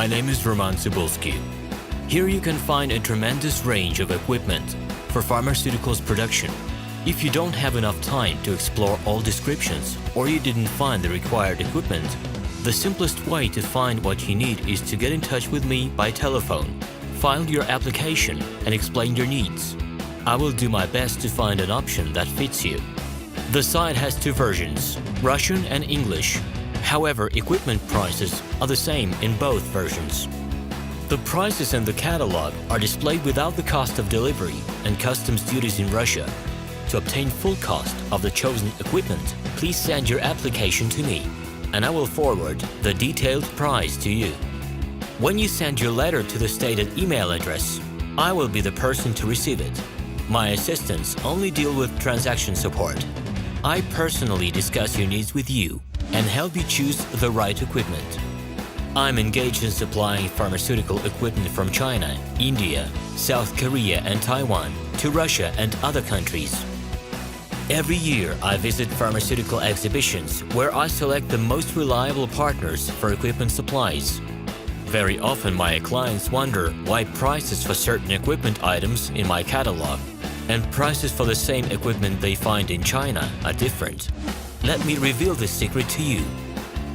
My name is Roman Cybulski. Here you can find a tremendous range of equipment for pharmaceuticals production. If you don't have enough time to explore all descriptions or you didn't find the required equipment, the simplest way to find what you need is to get in touch with me by telephone, file your application, and explain your needs. I will do my best to find an option that fits you. The site has two versions, Russian and English. However, equipment prices are the same in both versions. The prices in the catalog are displayed without the cost of delivery and customs duties in Russia. To obtain full cost of the chosen equipment, please send your application to me, and I will forward the detailed price to you. When you send your letter to the stated email address, I will be the person to receive it. My assistants only deal with transaction support. I personally discuss your needs with you and help you choose the right equipment. I'm engaged in supplying pharmaceutical equipment from China, India, South Korea, and Taiwan to Russia and other countries. Every year, I visit pharmaceutical exhibitions where I select the most reliable partners for equipment supplies. Very often, my clients wonder why prices for certain equipment items in my catalog and prices for the same equipment they find in China are different. Let me reveal this secret to you.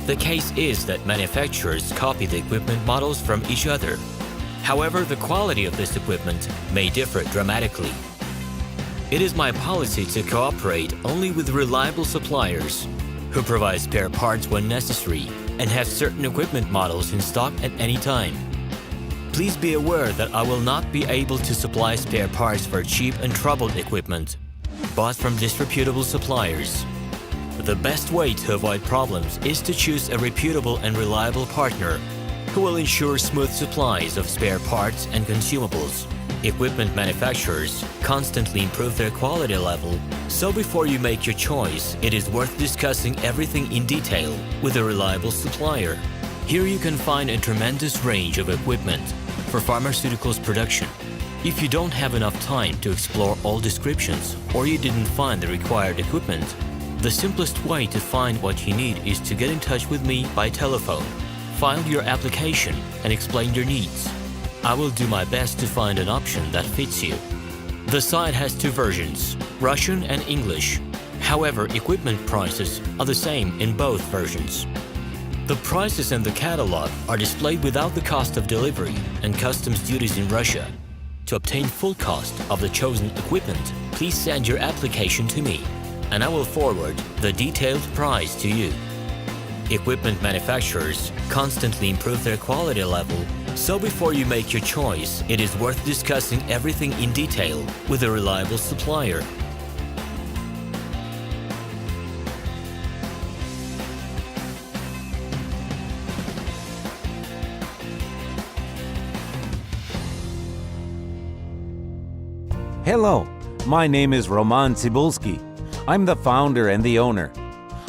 The case is that manufacturers copy the equipment models from each other. However, the quality of this equipment may differ dramatically. It is my policy to cooperate only with reliable suppliers who provide spare parts when necessary and have certain equipment models in stock at any time. Please be aware that I will not be able to supply spare parts for cheap and troubled equipment bought from disreputable suppliers. The best way to avoid problems is to choose a reputable and reliable partner who will ensure smooth supplies of spare parts and consumables. Equipment manufacturers constantly improve their quality level, so before you make your choice, it is worth discussing everything in detail with a reliable supplier. Here you can find a tremendous range of equipment for pharmaceuticals production. If you don't have enough time to explore all descriptions or you didn't find the required equipment, the simplest way to find what you need is to get in touch with me by telephone, file your application, and explain your needs. I will do my best to find an option that fits you. The site has two versions, Russian and English. However, equipment prices are the same in both versions. The prices in the catalog are displayed without the cost of delivery and customs duties in Russia. To obtain full cost of the chosen equipment, please send your application to me, and I will forward the detailed price to you. Equipment manufacturers constantly improve their quality level, so before you make your choice, it is worth discussing everything in detail with a reliable supplier. Hello, my name is Roman Cybulski. I'm the founder and the owner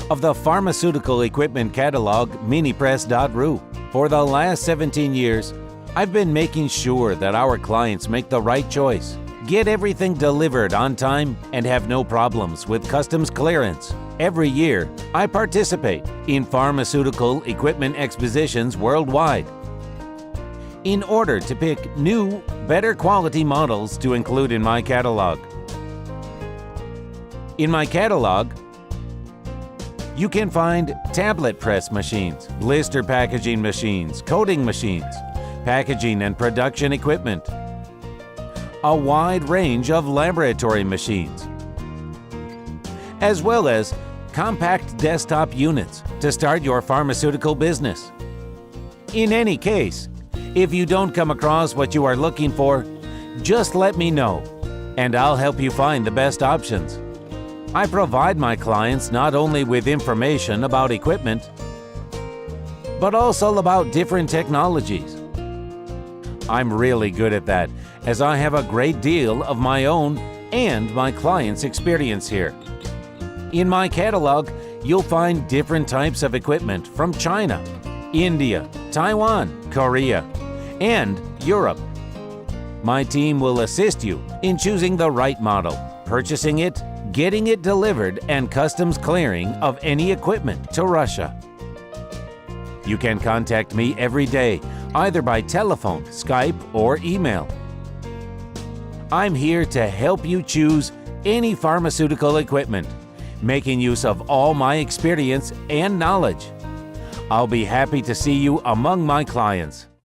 of the pharmaceutical equipment catalog minipress.ru. For the last 17 years, I've been making sure that our clients make the right choice, get everything delivered on time, and have no problems with customs clearance. Every year, I participate in pharmaceutical equipment expositions worldwide in order to pick new, better quality models to include in my catalog. In my catalog, you can find tablet press machines, blister packaging machines, coating machines, packaging and production equipment, a wide range of laboratory machines, as well as compact desktop units to start your pharmaceutical business. In any case, if you don't come across what you are looking for, just let me know, and I'll help you find the best options. I provide my clients not only with information about equipment, but also about different technologies. I'm really good at that, as I have a great deal of my own and my clients' experience here. In my catalog, you'll find different types of equipment from China, India, Taiwan, Korea, and Europe. My team will assist you in choosing the right model, purchasing it, getting it delivered, and customs clearing of any equipment to Russia. You can contact me every day either by telephone, Skype, or email. I'm here to help you choose any pharmaceutical equipment, making use of all my experience and knowledge. I'll be happy to see you among my clients.